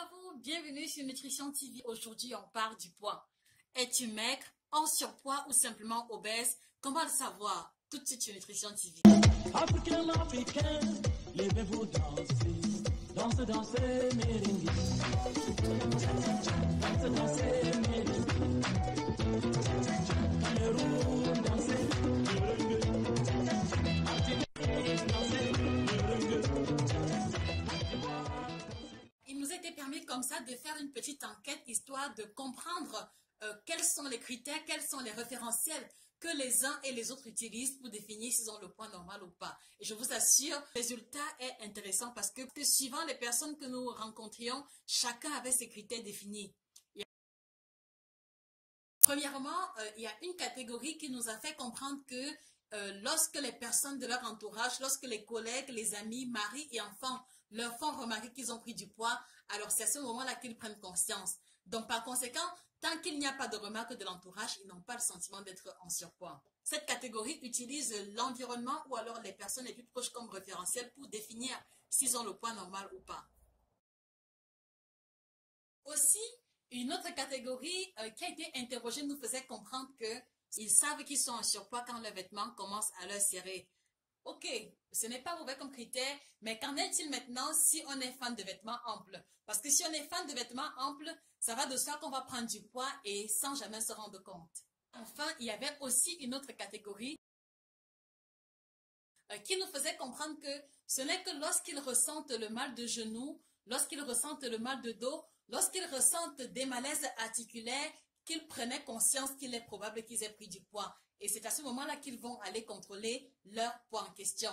à vous, bienvenue sur Nutrition TV. Aujourd'hui, on parle du poids. Es-tu maigre, en surpoids ou simplement obèse? Comment le savoir? Tout de suite sur Nutrition TV. Africain, africain, levez-vous danser, danse, danser, merengue. Danse, danser, merengue. Cameroun, danser, merengue. Martinique, danser, merengue. Il nous a été permis comme ça de faire une petite enquête histoire de comprendre quels sont les critères, quels sont les référentiels que les uns et les autres utilisent pour définir s'ils ont le poids normal ou pas. Et je vous assure, le résultat est intéressant parce que suivant les personnes que nous rencontrions, chacun avait ses critères définis. Premièrement, il y a une catégorie qui nous a fait comprendre que lorsque les personnes de leur entourage, lorsque les collègues, les amis, maris et enfants leur font remarquer qu'ils ont pris du poids, alors c'est à ce moment-là qu'ils prennent conscience. Donc par conséquent, tant qu'il n'y a pas de remarques de l'entourage, ils n'ont pas le sentiment d'être en surpoids. Cette catégorie utilise l'environnement ou alors les personnes les plus proches comme référentiel pour définir s'ils ont le poids normal ou pas. Aussi, une autre catégorie qui a été interrogée nous faisait comprendre qu'ils savent qu'ils sont en surpoids quand leurs vêtements commencent à leur serrer. Ok, ce n'est pas mauvais comme critère, mais qu'en est-il maintenant si on est fan de vêtements amples? Parce que si on est fan de vêtements amples, ça va de soi qu'on va prendre du poids et sans jamais se rendre compte. Enfin, il y avait aussi une autre catégorie qui nous faisait comprendre que ce n'est que lorsqu'ils ressentent le mal de genou, lorsqu'ils ressentent le mal de dos, lorsqu'ils ressentent des malaises articulaires, qu'ils prenaient conscience qu'il est probable qu'ils aient pris du poids. Et c'est à ce moment-là qu'ils vont aller contrôler leur poids en question.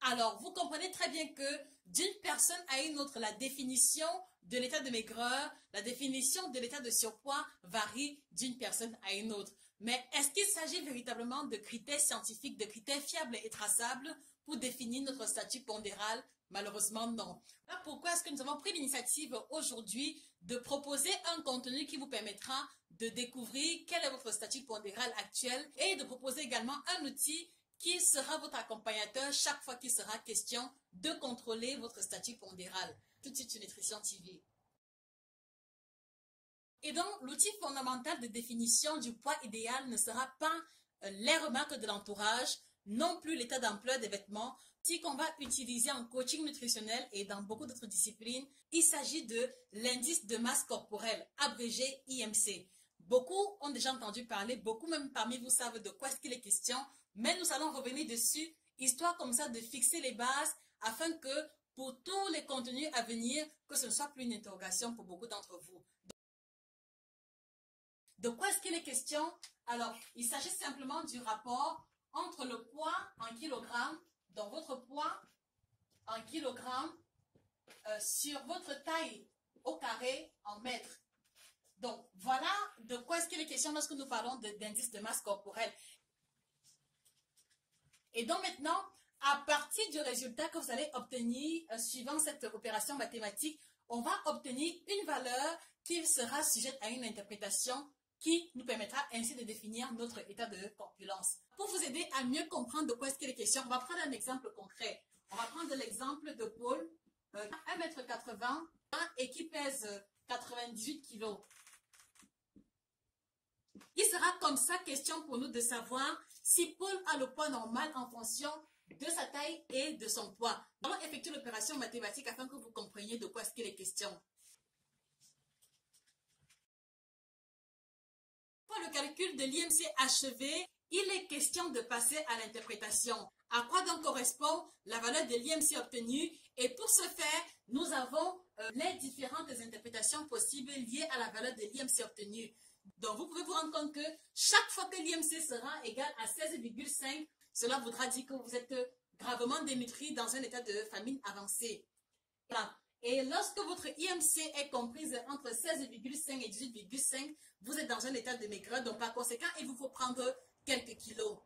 Alors, vous comprenez très bien que d'une personne à une autre, la définition de l'état de maigreur, la définition de l'état de surpoids varie d'une personne à une autre. Mais est-ce qu'il s'agit véritablement de critères scientifiques, de critères fiables et traçables pour définir notre statut pondéral? Malheureusement, non. Alors, pourquoi est-ce que nous avons pris l'initiative aujourd'hui de proposer un contenu qui vous permettra de découvrir quel est votre statut pondéral actuel et de proposer également un outil qui sera votre accompagnateur chaque fois qu'il sera question de contrôler votre statut pondéral. Tout de suite sur Nutrition TV. Et donc, l'outil fondamental de définition du poids idéal ne sera pas les remarques de l'entourage, non plus l'état d'ampleur des vêtements, si qu'on va utiliser en coaching nutritionnel et dans beaucoup d'autres disciplines. Il s'agit de l'indice de masse corporelle, abrégé IMC. Beaucoup ont déjà entendu parler, beaucoup même parmi vous savent de quoi est-ce qu'il est question, mais nous allons revenir dessus, histoire comme ça de fixer les bases afin que pour tous les contenus à venir, que ce ne soit plus une interrogation pour beaucoup d'entre vous. De quoi est-ce qu'il est question? Alors, il s'agit simplement du rapport entre le poids en kilogrammes, donc votre poids en kilogrammes sur votre taille au carré en mètres. Donc, voilà de quoi est-ce qu'il est question lorsque nous parlons d'indice de masse corporelle. Et donc maintenant, à partir du résultat que vous allez obtenir suivant cette opération mathématique, on va obtenir une valeur qui sera sujette à une interprétation qui nous permettra ainsi de définir notre état de corpulence. Pour vous aider à mieux comprendre de quoi est-ce qu'il est question, on va prendre un exemple concret. On va prendre l'exemple de Paul, 1,80 m et qui pèse 98 kg. Il sera comme ça question pour nous de savoir si Paul a le poids normal en fonction de sa taille et de son poids. Nous allons effectuer l'opération mathématique afin que vous compreniez de quoi est-ce qu'il est question. Pour le calcul de l'IMC achevé, il est question de passer à l'interprétation. À quoi donc correspond la valeur de l'IMC obtenue? Et pour ce faire, nous avons les différentes interprétations possibles liées à la valeur de l'IMC obtenue. Donc, vous pouvez vous rendre compte que chaque fois que l'IMC sera égal à 16,5, cela voudra dire que vous êtes gravement dénutri dans un état de famine avancée. Voilà. Et lorsque votre IMC est comprise entre 16,5 et 18,5, vous êtes dans un état de maigreur. Donc, par conséquent, il vous faut prendre quelques kilos.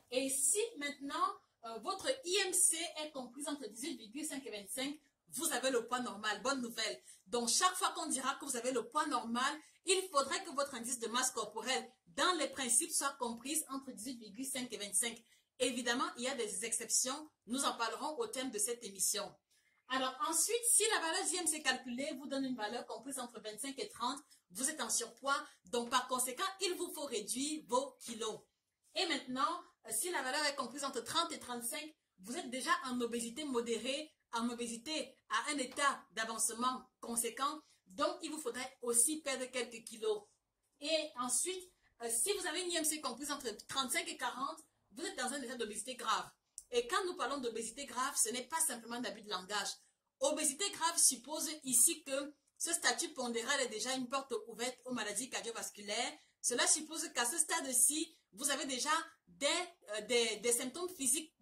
Et si maintenant, votre IMC est comprise entre 18,5 et 25, vous avez le poids normal. Bonne nouvelle. Donc, chaque fois qu'on dira que vous avez le poids normal, il faudrait que votre indice de masse corporelle, dans les principes, soit comprise entre 18,5 et 25. Évidemment, il y a des exceptions. Nous en parlerons au thème de cette émission. Alors ensuite, si la valeur d'IMC calculée vous donne une valeur comprise entre 25 et 30, vous êtes en surpoids, donc par conséquent, il vous faut réduire vos kilos. Et maintenant, si la valeur est comprise entre 30 et 35, vous êtes déjà en obésité modérée, en obésité à un état d'avancement conséquent, donc il vous faudrait aussi perdre quelques kilos. Et ensuite, si vous avez une IMC comprise entre 35 et 40, vous êtes dans un état d'obésité grave. Et quand nous parlons d'obésité grave, ce n'est pas simplement d'abus de langage. Obésité grave suppose ici que ce statut pondéral est déjà une porte ouverte aux maladies cardiovasculaires. Cela suppose qu'à ce stade-ci, vous avez déjà des symptômes physiques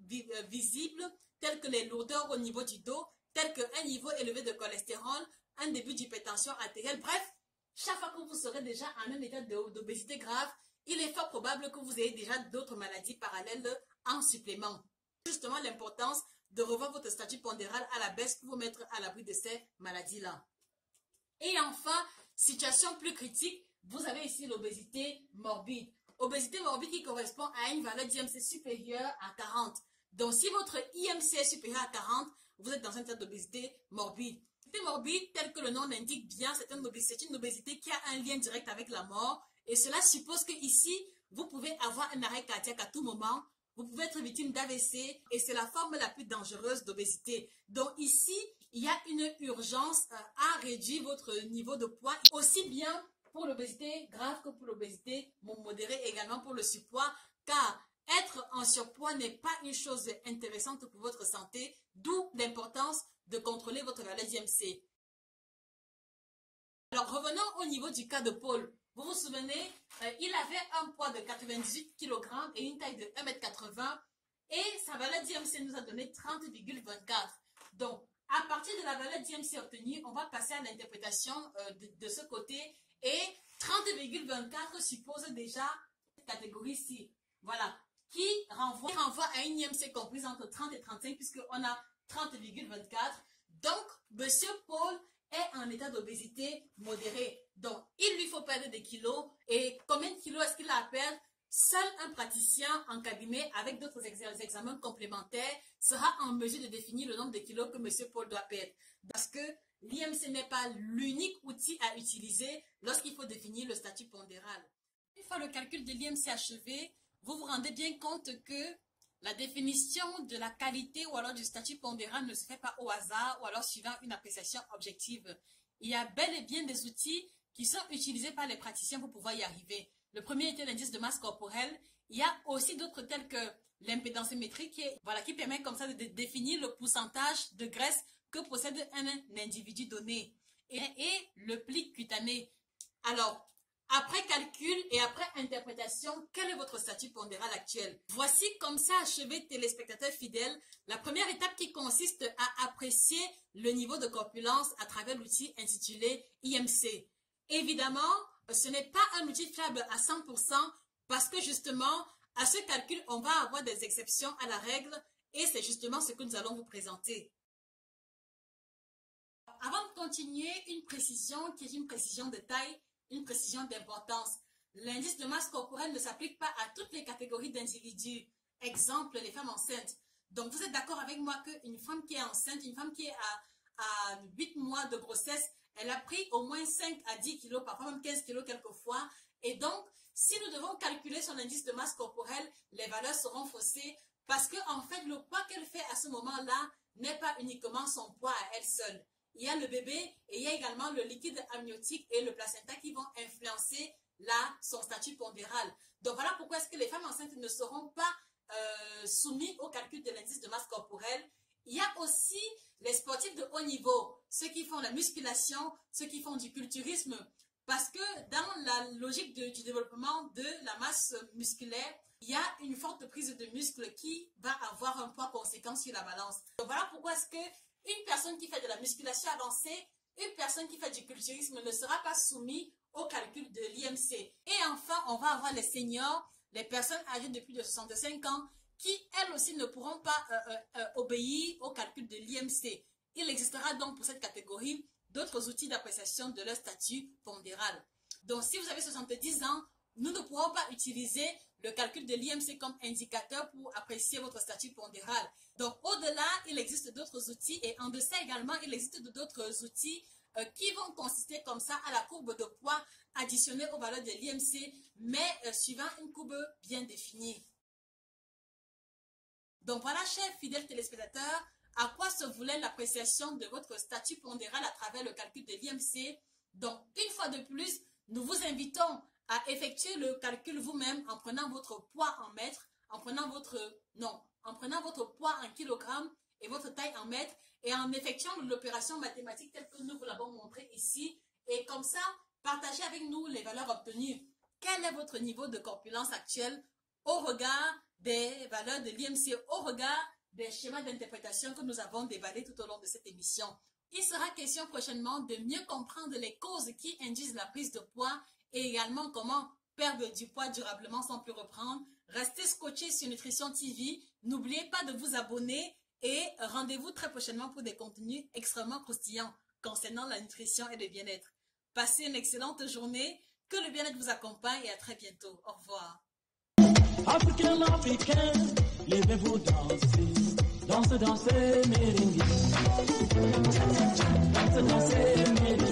visibles, tels que les lourdeurs au niveau du dos, tels qu'un niveau élevé de cholestérol, un début d'hypertension artérielle. Bref, chaque fois que vous serez déjà en un état d'obésité grave, il est fort probable que vous ayez déjà d'autres maladies parallèles en supplément. Justement, l'importance de revoir votre statut pondéral à la baisse pour vous mettre à l'abri de ces maladies-là. Et enfin, situation plus critique, vous avez ici l'obésité morbide. Obésité morbide qui correspond à une valeur d'IMC supérieure à 40. Donc, si votre IMC est supérieur à 40, vous êtes dans un état d'obésité morbide. L'obésité morbide, tel que le nom l'indique bien, c'est une obésité qui a un lien direct avec la mort. Et cela suppose que ici, vous pouvez avoir un arrêt cardiaque à tout moment. Vous pouvez être victime d'AVC et c'est la forme la plus dangereuse d'obésité. Donc ici, il y a une urgence à réduire votre niveau de poids, aussi bien pour l'obésité grave que pour l'obésité modérée, également pour le surpoids, car être en surpoids n'est pas une chose intéressante pour votre santé, d'où l'importance de contrôler votre valeur d'IMC. Alors revenons au niveau du cas de Paul. Vous vous souvenez, il avait un poids de 98 kg et une taille de 1,80 m et sa valeur d'IMC nous a donné 30,24. Donc, à partir de la valeur d'IMC obtenue, on va passer à l'interprétation de ce côté et 30,24 suppose déjà cette catégorie-ci. Voilà, qui renvoie à une IMC comprise entre 30 et 35 puisqu'on a 30,24. Donc, monsieur Paul est en état d'obésité modérée. Donc, il lui faut perdre des kilos. Et combien de kilos est-ce qu'il a à perdre? Seul un praticien en cabinet avec d'autres examens complémentaires sera en mesure de définir le nombre de kilos que M. Paul doit perdre. Parce que l'IMC n'est pas l'unique outil à utiliser lorsqu'il faut définir le statut pondéral. Une fois le calcul de l'IMC achevé, vous vous rendez bien compte que la définition de la qualité ou alors du statut pondéral ne se fait pas au hasard ou alors suivant une appréciation objective. Il y a bel et bien des outils qui sont utilisés par les praticiens pour pouvoir y arriver. Le premier était l'indice de masse corporelle. Il y a aussi d'autres tels que l'impédensmétrie qui permet comme ça de définir le pourcentage de graisse que possède un individu donné et le pli cutané. Alors, après calcul et après interprétation, quel est votre statut pondéral actuel? Voici comme ça achevé, téléspectateurs fidèles, la première étape qui consiste à apprécier le niveau de corpulence à travers l'outil intitulé IMC. Évidemment, ce n'est pas un outil fiable à 100% parce que justement, à ce calcul, on va avoir des exceptions à la règle et c'est justement ce que nous allons vous présenter. Avant de continuer, une précision qui est une précision de taille, une précision d'importance. L'indice de masse corporelle ne s'applique pas à toutes les catégories d'individus. Exemple, les femmes enceintes. Donc, vous êtes d'accord avec moi qu'une femme qui est enceinte, une femme qui est à 8 mois de grossesse, elle a pris au moins 5 à 10 kilos, parfois même 15 kilos quelquefois. Et donc, si nous devons calculer son indice de masse corporelle, les valeurs seront faussées parce que, en fait, le poids qu'elle fait à ce moment-là n'est pas uniquement son poids à elle seule. Il y a le bébé et il y a également le liquide amniotique et le placenta qui vont influencer son statut pondéral. Donc voilà pourquoi est-ce que les femmes enceintes ne seront pas soumises au calcul de l'indice de masse corporelle. Il y a aussi les sportifs de haut niveau, ceux qui font la musculation, ceux qui font du culturisme, parce que dans la logique du développement de la masse musculaire, il y a une forte prise de muscle qui va avoir un poids conséquent sur la balance. Donc voilà pourquoi est-ce que une personne qui fait de la musculation avancée, une personne qui fait du culturisme ne sera pas soumise au calcul de l'IMC. Et enfin, on va avoir les seniors, les personnes âgées de plus de 65 ans, qui elles aussi ne pourront pas obéir au calcul de l'IMC. Il existera donc pour cette catégorie d'autres outils d'appréciation de leur statut pondéral. Donc si vous avez 70 ans, nous ne pourrons pas utiliser le calcul de l'IMC comme indicateur pour apprécier votre statut pondéral. Donc, au-delà, il existe d'autres outils et en deçà également, il existe d'autres outils qui vont consister comme ça à la courbe de poids additionnée aux valeurs de l'IMC, mais suivant une courbe bien définie. Donc, voilà, chers fidèles téléspectateurs, à quoi se voulait l'appréciation de votre statut pondéral à travers le calcul de l'IMC. Donc, une fois de plus, nous vous invitons à effectuer le calcul vous-même en prenant votre poids en mètres, en prenant votre poids en kilogrammes et votre taille en mètres et en effectuant l'opération mathématique telle que nous vous l'avons montré ici. Et comme ça, partagez avec nous les valeurs obtenues. Quel est votre niveau de corpulence actuel au regard des valeurs de l'IMC, au regard des schémas d'interprétation que nous avons déballés tout au long de cette émission. Il sera question prochainement de mieux comprendre les causes qui induisent la prise de poids et également comment perdre du poids durablement sans plus reprendre. Restez scotchés sur Nutrition TV. N'oubliez pas de vous abonner et rendez-vous très prochainement pour des contenus extrêmement croustillants concernant la nutrition et le bien-être. Passez une excellente journée. Que le bien-être vous accompagne et à très bientôt. Au revoir. Africain, africain, levez-vous danser, danse, dansez, merengue. Danse, dansez, merengue.